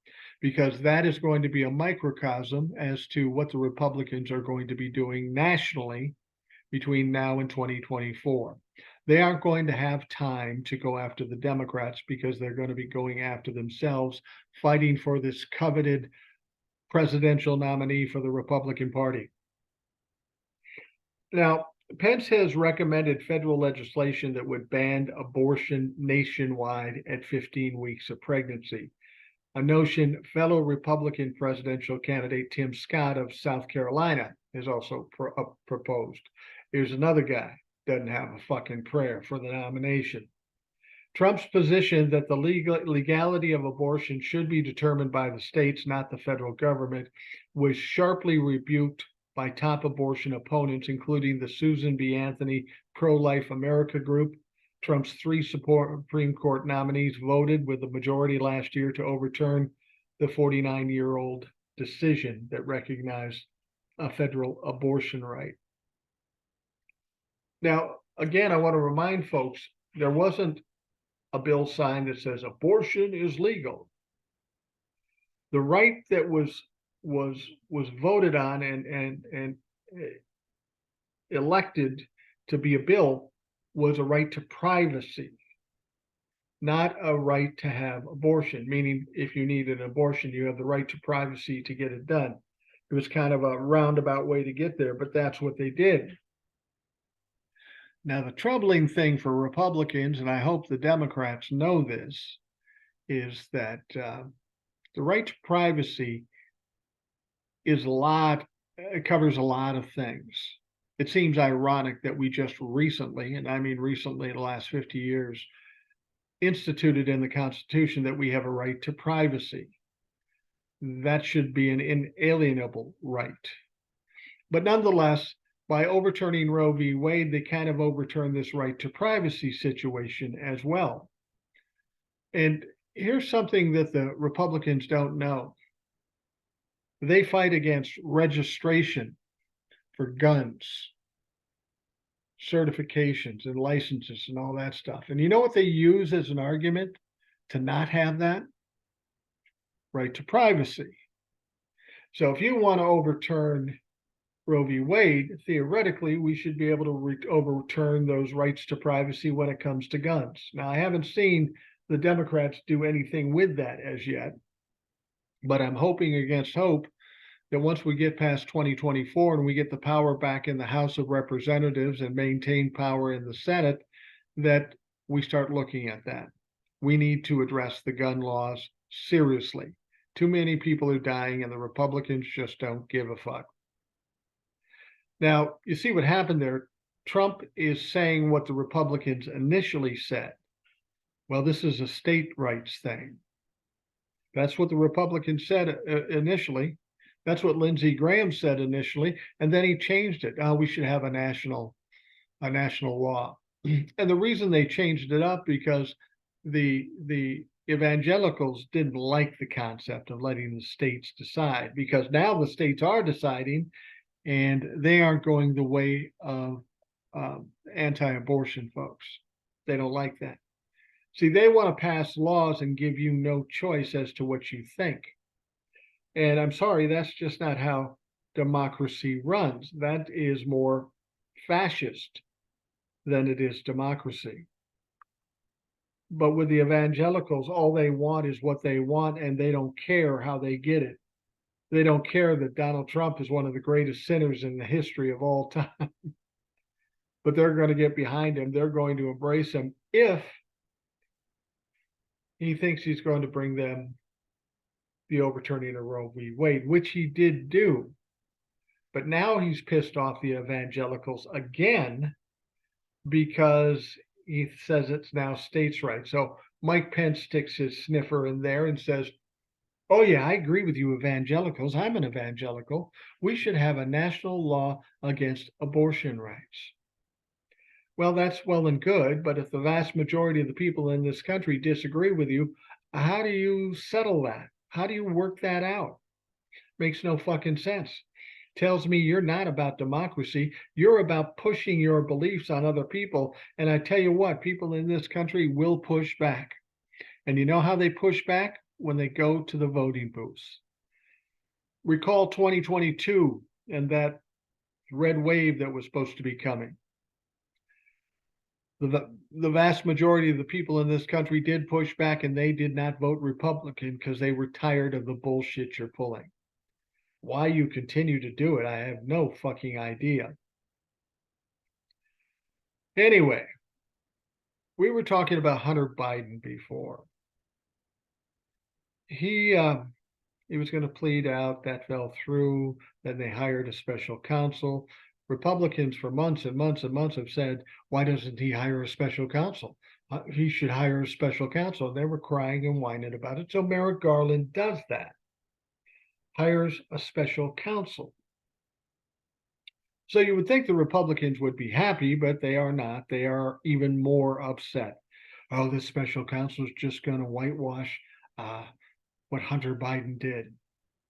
because that is going to be a microcosm as to what the Republicans are going to be doing nationally between now and 2024. They aren't going to have time to go after the Democrats because they're going to be going after themselves, fighting for this coveted presidential nominee for the Republican Party. Now, Pence has recommended federal legislation that would ban abortion nationwide at 15 weeks of pregnancy, a notion fellow Republican presidential candidate Tim Scott of South Carolina has also proposed. Here's another guy doesn't have a fucking prayer for the nomination. Trump's position that the legality of abortion should be determined by the states, not the federal government, was sharply rebuked by top abortion opponents, including the Susan B. Anthony Pro-Life America group. Trump's 3 Supreme Court nominees voted with the majority last year to overturn the 49-year-old decision that recognized a federal abortion right. Now, again, I want to remind folks, there wasn't a bill signed that says abortion is legal. The right that was voted on and elected to be a bill was a right to privacy, not a right to have abortion, meaning if you need an abortion, you have the right to privacy to get it done. It was kind of a roundabout way to get there, but that's what they did. Now, the troubling thing for Republicans, and I hope the Democrats know this, is that the right to privacy is it covers a lot of things. It seems ironic that we just recently, and I mean recently in the last 50 years, instituted in the Constitution that we have a right to privacy. That should be an inalienable right. But nonetheless, by overturning Roe v. Wade, they kind of overturned this right to privacy situation as well. And here's something that the Republicans don't know. They fight against registration for guns, certifications and licenses and all that stuff. And you know what they use as an argument to not have that? Right to privacy. So if you want to overturn Roe v. Wade, theoretically, we should be able to overturn those rights to privacy when it comes to guns. Now, I haven't seen the Democrats do anything with that as yet. But I'm hoping against hope that once we get past 2024 and we get the power back in the House of Representatives and maintain power in the Senate, that we start looking at that. We need to address the gun laws seriously. Too many people are dying, and the Republicans just don't give a fuck. Now, you see what happened there. Trump is saying what the Republicans initially said. Well, this is a state rights thing. That's what the Republicans said initially. That's what Lindsey Graham said initially, and then he changed it. Oh, we should have a national law. And the reason they changed it up because the evangelicals didn't like the concept of letting the states decide, because now the states are deciding, and they aren't going the way of anti-abortion folks. They don't like that. See, they want to pass laws and give you no choice as to what you think. And I'm sorry, that's just not how democracy runs. That is more fascist than it is democracy. But with the evangelicals, all they want is what they want, and they don't care how they get it. They don't care that Donald Trump is one of the greatest sinners in the history of all time. But they're going to get behind him. They're going to embrace him if he thinks he's going to bring them the overturning of Roe v. Wade, which he did do. But now he's pissed off the evangelicals again because he says it's now states' rights. So Mike Pence sticks his sniffer in there and says, oh yeah, I agree with you evangelicals. I'm an evangelical. We should have a national law against abortion rights. Well, that's well and good, but if the vast majority of the people in this country disagree with you, how do you settle that? How do you work that out? Makes no fucking sense. Tells me you're not about democracy. You're about pushing your beliefs on other people. And I tell you what, people in this country will push back. And you know how they push back? When they go to the voting booths. Recall 2022 and that red wave that was supposed to be coming. The vast majority of the people in this country did push back, and they did not vote Republican because they were tired of the bullshit you're pulling. Why you continue to do it, I have no fucking idea. Anyway, we were talking about Hunter Biden before. He was going to plead out. That fell through. Then they hired a special counsel. Republicans for months and months and months have said, why doesn't he hire a special counsel? He should hire a special counsel. They were crying and whining about it. So Merrick Garland does that, hires a special counsel. So you would think the Republicans would be happy, but they are not. They are even more upset. Oh, this special counsel is just going to whitewash what Hunter Biden did.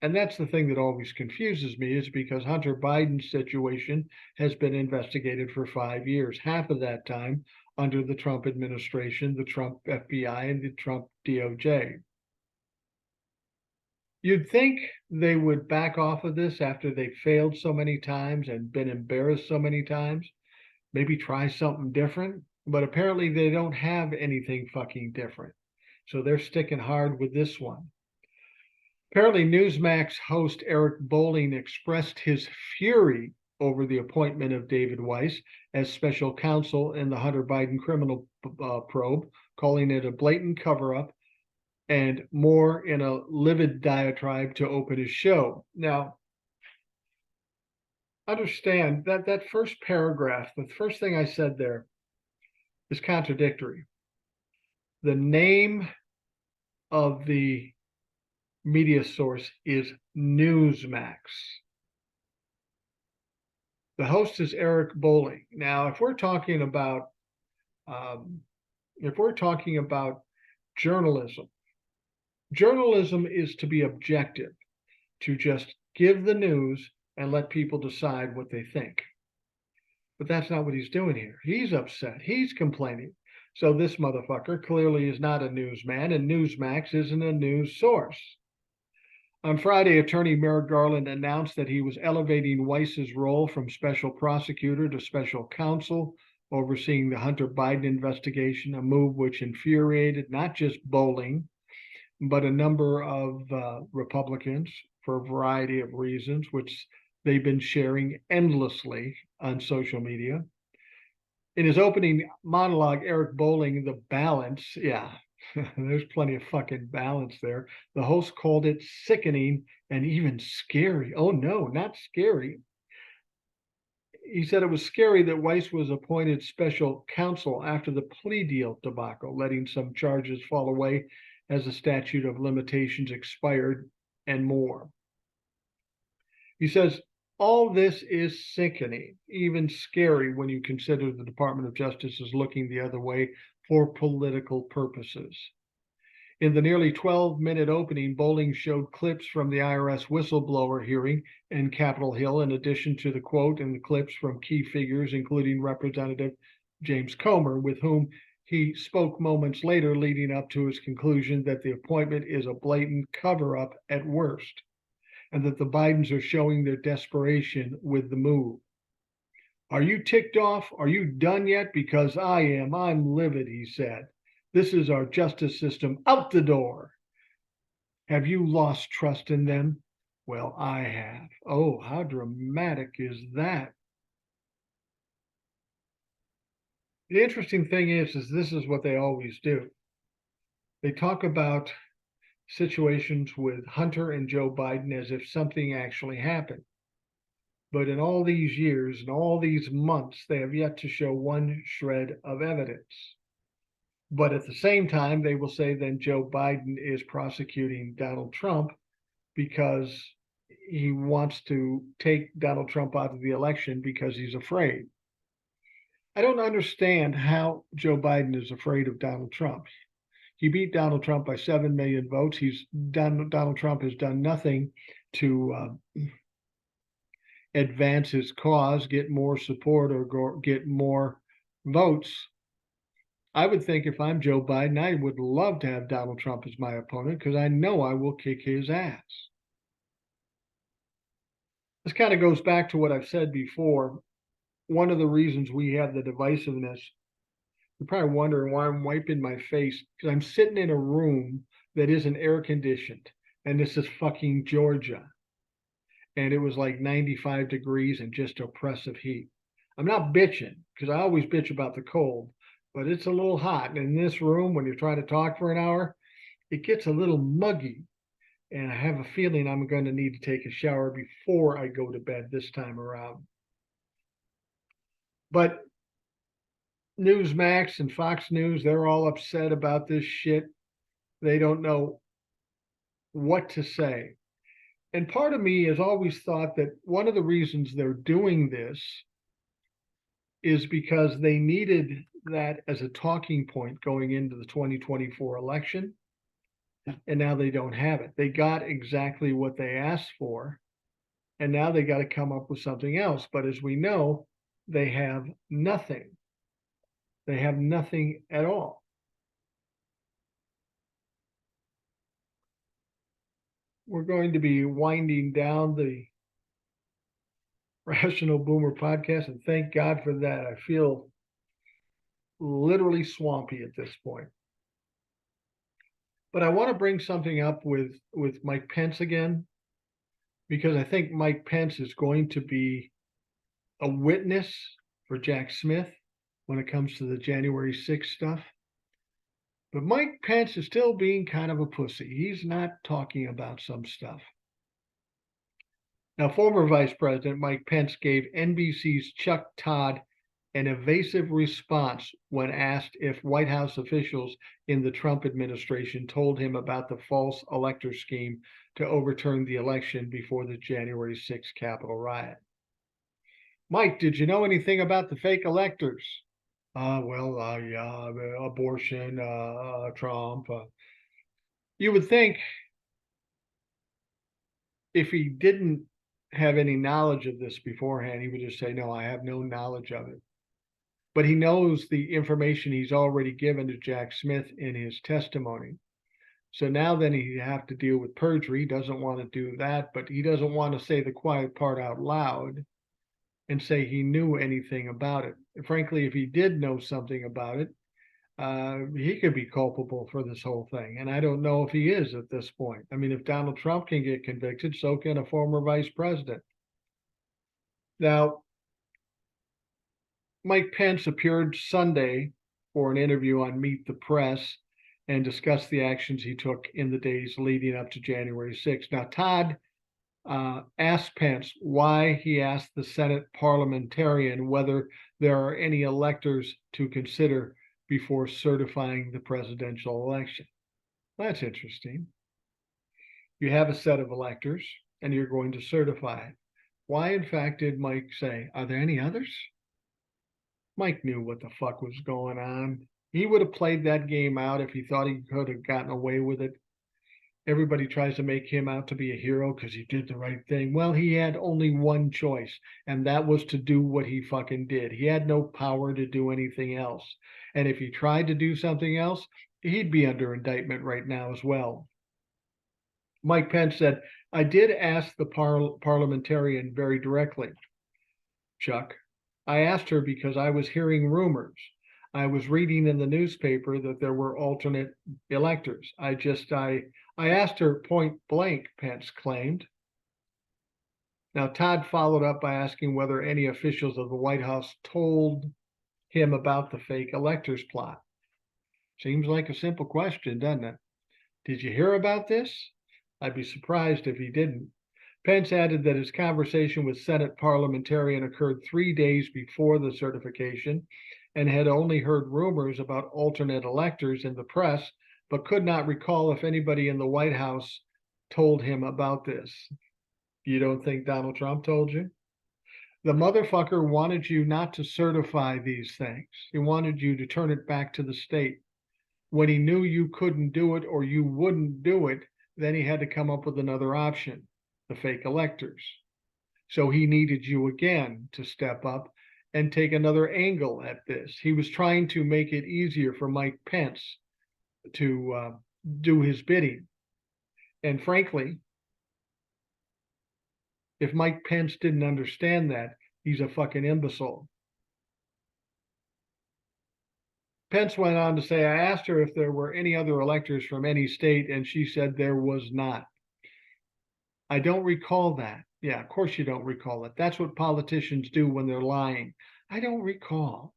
And that's the thing that always confuses me, is because Hunter Biden's situation has been investigated for 5 years, half of that time under the Trump administration, the Trump FBI, and the Trump DOJ. You'd think they would back off of this after they failed so many times and been embarrassed so many times, maybe try something different, but apparently they don't have anything fucking different. So they're sticking hard with this one. Apparently, Newsmax host Eric Bolling expressed his fury over the appointment of David Weiss as special counsel in the Hunter Biden criminal probe, calling it a blatant cover-up, and more in a livid diatribe to open his show. Now, understand that first paragraph, the first thing I said there, is contradictory. The name of the media source is Newsmax. The host is Eric Bolling. Now, if we're talking about journalism, journalism is to be objective, to just give the news and let people decide what they think. But that's not what he's doing here. He's upset. He's complaining. So this motherfucker clearly is not a newsman, and Newsmax isn't a news source. On Friday, attorney Merrick Garland announced that he was elevating Weiss's role from special prosecutor to special counsel overseeing the Hunter Biden investigation, a move which infuriated not just Bowling, but a number of Republicans for a variety of reasons, which they've been sharing endlessly on social media. In his opening monologue, Eric Bowling, the balance, yeah, there's plenty of fucking balance there. The host called it sickening and even scary. Oh no, not scary. He said it was scary that Weiss was appointed special counsel after the plea deal debacle, letting some charges fall away as the statute of limitations expired and more. He says, all this is sickening, even scary when you consider the Department of Justice is looking the other way for political purposes. In the nearly 12-minute opening, Bowling showed clips from the IRS whistleblower hearing in Capitol Hill, in addition to the quote and the clips from key figures, including Representative James Comer, with whom he spoke moments later, leading up to his conclusion that the appointment is a blatant cover-up at worst, and that the Bidens are showing their desperation with the move. Are you ticked off? Are you done yet? Because I am. I'm livid, he said. This is our justice system out the door. Have you lost trust in them? Well, I have. Oh, how dramatic is that? The interesting thing is this is what they always do. They talk about situations with Hunter and Joe Biden as if something actually happened. But in all these years and all these months, they have yet to show one shred of evidence. But at the same time, they will say then Joe Biden is prosecuting Donald Trump because he wants to take Donald Trump out of the election because he's afraid. I don't understand how Joe Biden is afraid of Donald Trump. He beat Donald Trump by 7 million votes. Donald Trump has done nothing to advance his cause, get more support, or get more votes. I would think if I'm Joe Biden, I would love to have Donald Trump as my opponent because I know I will kick his ass. This kind of goes back to what I've said before. One of the reasons we have the divisiveness, you're probably wondering why I'm wiping my face, because I'm sitting in a room that isn't air conditioned, and this is fucking Georgia. And it was like 95 degrees and just oppressive heat. I'm not bitching, because I always bitch about the cold, but it's a little hot. And in this room, when you're trying to talk for an hour, it gets a little muggy. And I have a feeling I'm going to need to take a shower before I go to bed this time around. But Newsmax and Fox News, they're all upset about this shit. They don't know what to say. And part of me has always thought that one of the reasons they're doing this is because they needed that as a talking point going into the 2024 election. And now they don't have it. They got exactly what they asked for. And now they got to come up with something else. But as we know, they have nothing. They have nothing at all. We're going to be winding down the Rational Boomer podcast, and thank God for that. I feel literally swampy at this point. But I want to bring something up with Mike Pence again, because I think Mike Pence is going to be a witness for Jack Smith when it comes to the January 6th stuff. But Mike Pence is still being kind of a pussy. He's not talking about some stuff. Now, former Vice President Mike Pence gave NBC's Chuck Todd an evasive response when asked if White House officials in the Trump administration told him about the false elector scheme to overturn the election before the January 6th Capitol riot. Mike, did you know anything about the fake electors? Yeah, abortion, Trump. You would think if he didn't have any knowledge of this beforehand, he would just say, no, I have no knowledge of it. But he knows the information he's already given to Jack Smith in his testimony. So now then he'd have to deal with perjury. He doesn't want to do that, but he doesn't want to say the quiet part out loud and say he knew anything about it. frankly, if he did know something about it, he could be culpable for this whole thing. And I don't know if he is at this point. I mean, if Donald Trump can get convicted, so can a former vice president. Now, Mike Pence appeared Sunday for an interview on Meet the Press and discussed the actions he took in the days leading up to January 6th. Now, Todd asked Pence why he asked the Senate parliamentarian whether there are any electors to consider before certifying the presidential election. That's interesting. You have a set of electors and you're going to certify it. Why, in fact, did Mike say, are there any others? Mike knew what the fuck was going on. He would have played that game out if he thought he could have gotten away with it. Everybody tries to make him out to be a hero because he did the right thing. Well, he had only one choice, and that was to do what he fucking did. He had no power to do anything else. And if he tried to do something else, he'd be under indictment right now as well. Mike Pence said, I did ask the parliamentarian very directly, Chuck. I asked her because I was hearing rumors. I was reading in the newspaper that there were alternate electors. I asked her point blank, Pence claimed. Now, Todd followed up by asking whether any officials of the White House told him about the fake electors plot. Seems like a simple question, doesn't it? Did you hear about this? I'd be surprised if he didn't. Pence added that his conversation with Senate parliamentarian occurred 3 days before the certification and had only heard rumors about alternate electors in the press, but could not recall if anybody in the White House told him about this. You don't think Donald Trump told you? The motherfucker wanted you not to certify these things. He wanted you to turn it back to the state. When he knew you couldn't do it or you wouldn't do it, then he had to come up with another option, the fake electors. So he needed you again to step up and take another angle at this. He was trying to make it easier for Mike Pence to do his bidding. And frankly, if Mike Pence didn't understand that, he's a fucking imbecile. Pence went on to say, I asked her if there were any other electors from any state, and she said there was not. I don't recall that. Yeah, of course you don't recall it. That's what politicians do when they're lying. I don't recall.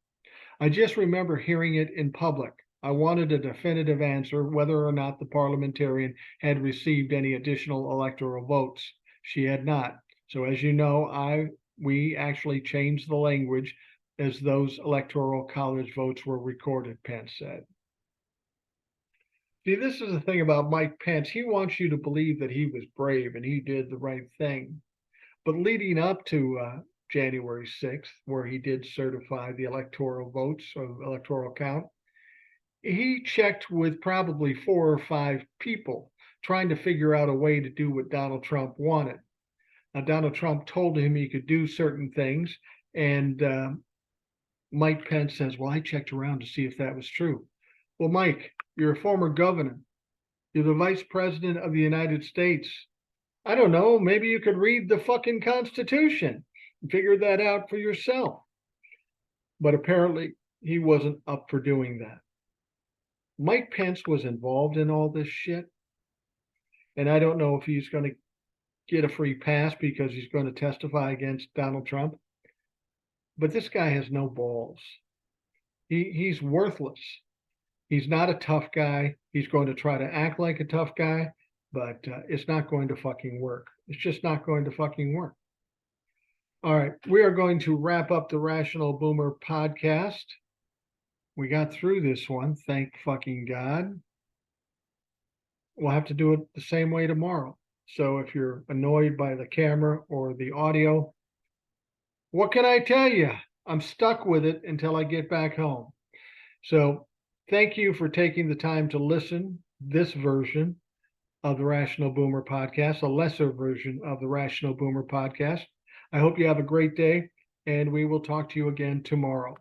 I just remember hearing it in public. I wanted a definitive answer whether or not the parliamentarian had received any additional electoral votes. She had not. So as you know, we actually changed the language as those electoral college votes were recorded, Pence said. See, this is the thing about Mike Pence. He wants you to believe that he was brave and he did the right thing. But leading up to January 6th, where he did certify the electoral votes or electoral count, he checked with probably 4 or 5 people trying to figure out a way to do what Donald Trump wanted. Now, Donald Trump told him he could do certain things, and Mike Pence says, well, I checked around to see if that was true. Well, Mike, you're a former governor. You're the vice president of the United States. I don't know, maybe you could read the fucking Constitution and figure that out for yourself. But apparently he wasn't up for doing that. Mike Pence was involved in all this shit. And I don't know if he's going to get a free pass because he's going to testify against Donald Trump. But this guy has no balls. He's worthless. He's not a tough guy. He's going to try to act like a tough guy, but it's not going to fucking work. It's just not going to fucking work. All right, we are going to wrap up the Rational Boomer podcast. We got through this one, thank fucking God. We'll have to do it the same way tomorrow. So if you're annoyed by the camera or the audio, what can I tell you? I'm stuck with it until I get back home. So thank you for taking the time to listen this version of the Rational Boomer podcast, a lesser version of the Rational Boomer podcast. I hope you have a great day, and we will talk to you again tomorrow.